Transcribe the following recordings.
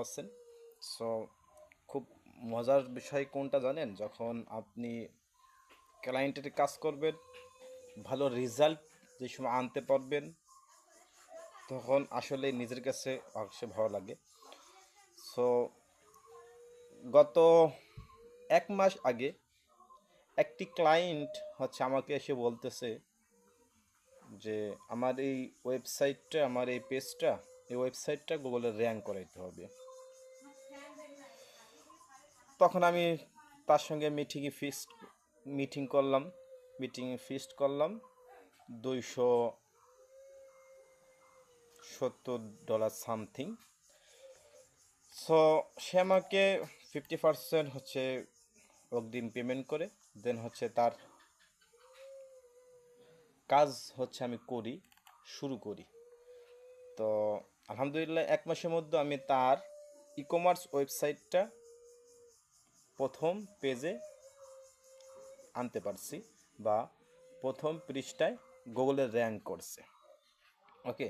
আছেন। সো খুব মজার বিষয় কোনটা জানেন? যখন আপনি ক্লায়েন্টের কাজ করবেন, ভালো রেজাল্ট যে সময় আনতে পারবেন, তখন আসলে নিজের কাছে অবশ্যই ভালো লাগে। সো গত 1 মাস আগে একটি ক্লায়েন্ট আমাকে এসে বলতেছে যে আমার এই ওয়েবসাইটটা, আমার এই পেজটা, এই ওয়েবসাইটটা গুগলে র্যাঙ্ক করাইতে হবে। তখন আমি তার সঙ্গে মিটিংয়ে ফিক্সড করলাম $270 সামথিং। সো সে আমাকে 50% অগ্রিম পেমেন্ট করে, দেন তার কাজ আমি শুরু করি। তো আলহামদুলিল্লাহ 1 মাসের মধ্যে আমি তার ই কমার্স ওয়েবসাইটটা প্রথম পেজে আনতে পারছি, বা প্রথম পৃষ্ঠায় গুগলে র্যাঙ্ক করছে। ওকে,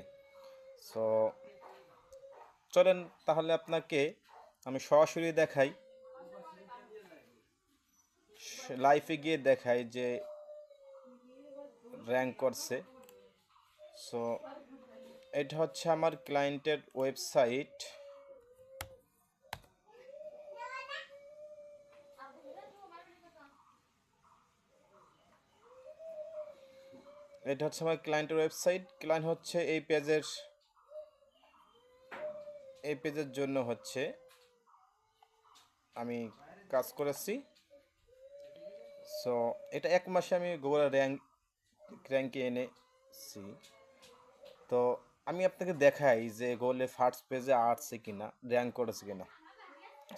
সো চলেন তাহলে আপনাকে আমি সরাসরি দেখাই, লাইফে গিয়ে দেখাই যে র্যাঙ্ক করছে। সো এটা আমার ক্লায়েন্টের ওয়েবসাইট। এটা আমার ক্লায়েন্টের ওয়েবসাইট। ক্লায়েন্ট এই পেজের জন্য আমি কাজ করেছি। সো এটা 1 মাসে আমি গুগল র্যাঙ্কে এনেছি। তো আমি আপনাকে দেখাই যে গুগলে ফার্স্ট পেজে আসছে কিনা, র্যাঙ্ক করেছে কিনা।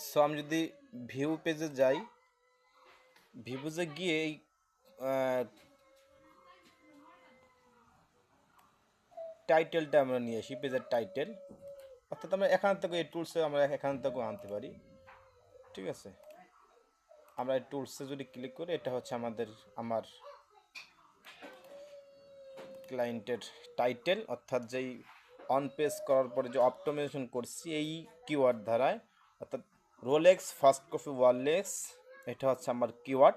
সো আমি যদি ভিউ পেজে যাই, ভিউজে গিয়ে এই টাইটেলটা আমরা নিয়ে আসি, পেজের টাইটেল। অর্থাৎ আমরা এখান থেকে এই টুলসে আমরা এখান থেকেও আনতে পারি। ঠিক আছে, আমরা এই টুলসে যদি ক্লিক করি, এটা আমার ক্লায়েন্টের টাইটেল, অর্থাৎ যেই অন পেজ করার পরে যে অপটিমাইজেশন করছি এই কিওয়ার্ড ধারায়, অর্থাৎ রোলেক্স ফার্স্ট কপি ওয়ারলেস, এটা আমার কিওয়ার্ড।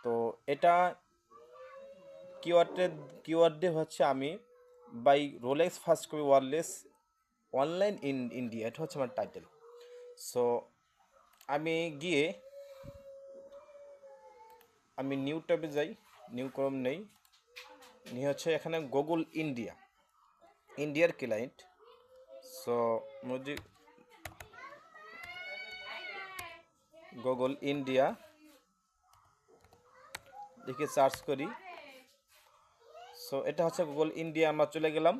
তো এটা কিওয়ার্ডে আমি buy Rolex first copy wireless online in India, এটা আমার টাইটেল। সো আমি গিয়ে নিউ ট্যাবে যাই, নিউ কলম নেই, নিয়ে এখানে গুগল ইন্ডিয়ার ক্লায়েন্ট। সো মুজি গুগল ইন্ডিয়া লিখে সার্চ করি। সো এটা গুগল ইন্ডিয়া, আমরা চলে গেলাম।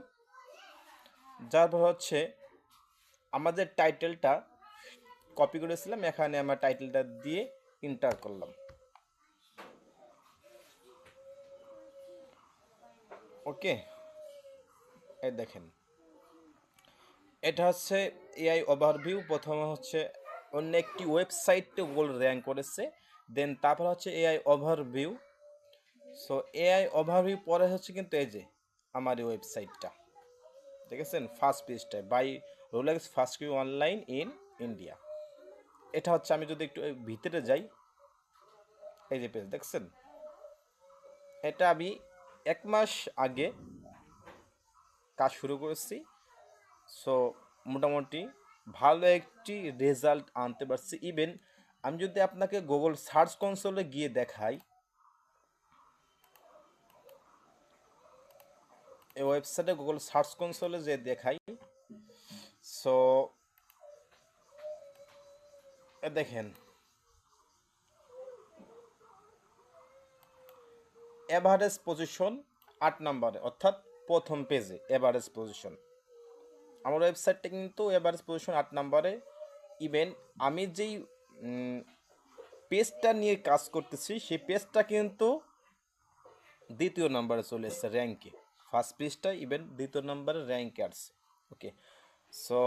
যার পর আমাদের টাইটেলটা কপি করেছিলাম, এখানে আমরা টাইটেলটা দিয়ে এন্টার করলাম। ওকে, এই দেখেন, এটা এআই ওভারভিউ। প্রথমে অন্য একটি ওয়েবসাইটে গুগল র্যাঙ্ক করেছে, দেন তারপর AI overview. So AI overview পরে কিন্তু এই যে আমার এই ওয়েবসাইটটা দেখেছেন, ফার্স্ট পেজটায় buy Rolex first Q online in India. এটা আমি যদি একটু ভিতরে যাই, এই যে পেজ দেখছেন, এটা আমি 1 মাস আগে কাজ শুরু করেছি। সো মোটামুটি ভালো একটি রেজাল্ট আনতে পারছি। ইভেন আমি যদি আপনাকে গুগল সার্চ কনসোলে গিয়ে দেখাই, এই ওয়েবসাইটে গুগল সার্চ কনসোলে যে দেখাই, সো দেখেন এভারেজ পজিশন 8 নম্বরে, অর্থাৎ প্রথম পেজে এভারেজ পজিশন। আমার ওয়েবসাইটটা কিন্তু এভারেজ পজিশন 8 নম্বরে। ইভেন আমি যেই পেজটা নিয়ে কাজ করতেছি, সেই পেজটা কিন্তু 2য় নম্বরে চলে এসছে র্যাঙ্কে। ফার্স্ট পেজটা ইভেন 2য় নম্বরে র্যাঙ্কে আসছে। ওকে, সো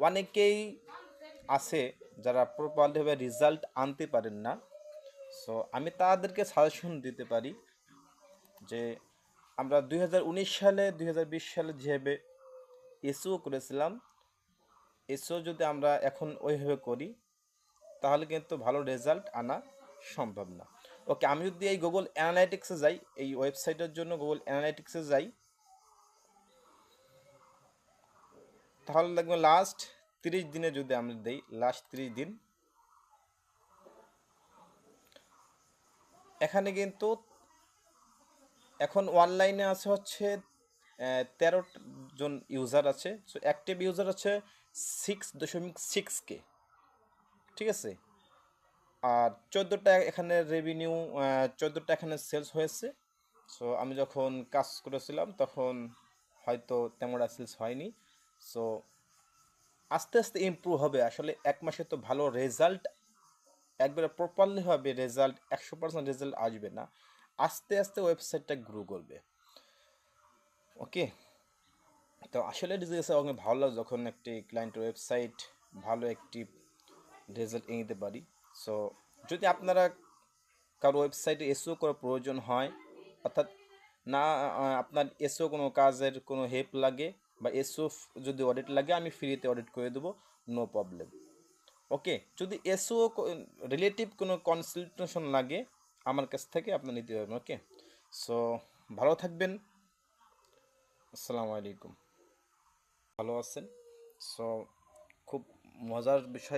অনেকেই আছে যারা প্রপারলিভাবে রেজাল্ট আনতে পারেন না। সো আমি তাদেরকে সাজেশন দিতে পারি যে আমরা 2019 সালে 2020 সালে যেভাবে এসইও করেছিলাম, এসও যদি আমরা এখন ওইভাবে করি তাহলে কিন্তু ভালো রেজাল্ট আনা সম্ভব না। ওকে, আমি যদি এই গুগল অ্যানালাইটিক্সে যাই, এই ওয়েবসাইটের জন্য গুগল অ্যানালাইটিক্সে যাই, তাহলে দেখবেন লাস্ট 30 দিনে যদি আমরা দেই, লাস্ট 30 দিন, এখানে কিন্তু এখন অনলাইনে আছে হচ্ছে 13 জন ইউজার আছে। সো অ্যাক্টিভ ইউজার আছে 6.6K, ঠিক আছে। আর 14টা এখানে রেভিনিউ, 14টা এখানে সেলস হয়েছে। সো আমি যখন কাজ করেছিলাম তখন হয়তো তেমন সেলস হয়নি। সো আস্তে আস্তে ইমপ্রুভ হবে। আসলে এক মাসে তো ভালো রেজাল্ট একবারে প্রপারলি হবে, রেজাল্ট 100% রেজাল্ট আসবে না, আস্তে আস্তে ওয়েবসাইটটা গ্রো করবে। ওকে, তো আসলে ডিজিটাল আমাকে ভালো লাগে যখন একটি ক্লায়েন্টের ওয়েবসাইট ভালো একটি রেজাল্ট এনে দিতে পারি। সো যদি আপনারা কারো ওয়েবসাইটে এসও করার প্রয়োজন হয়, অর্থাৎ না আপনার এসও কোনো কাজের কোনো হেল্প লাগে বা এসও যদি অডিট লাগে, আমি ফ্রিতে অডিট করে দেবো, নো প্রবলেম। ওকে, যদি এসও রিলেটিভ কোনো কনসালটেশন লাগে আমার কাছ থেকে আপনার নিতে পারবেন। ওকে, সো ভালো থাকবেন, আসসালামু আলাইকুম। ভালো আছেন? সো খুব মজার বিষয়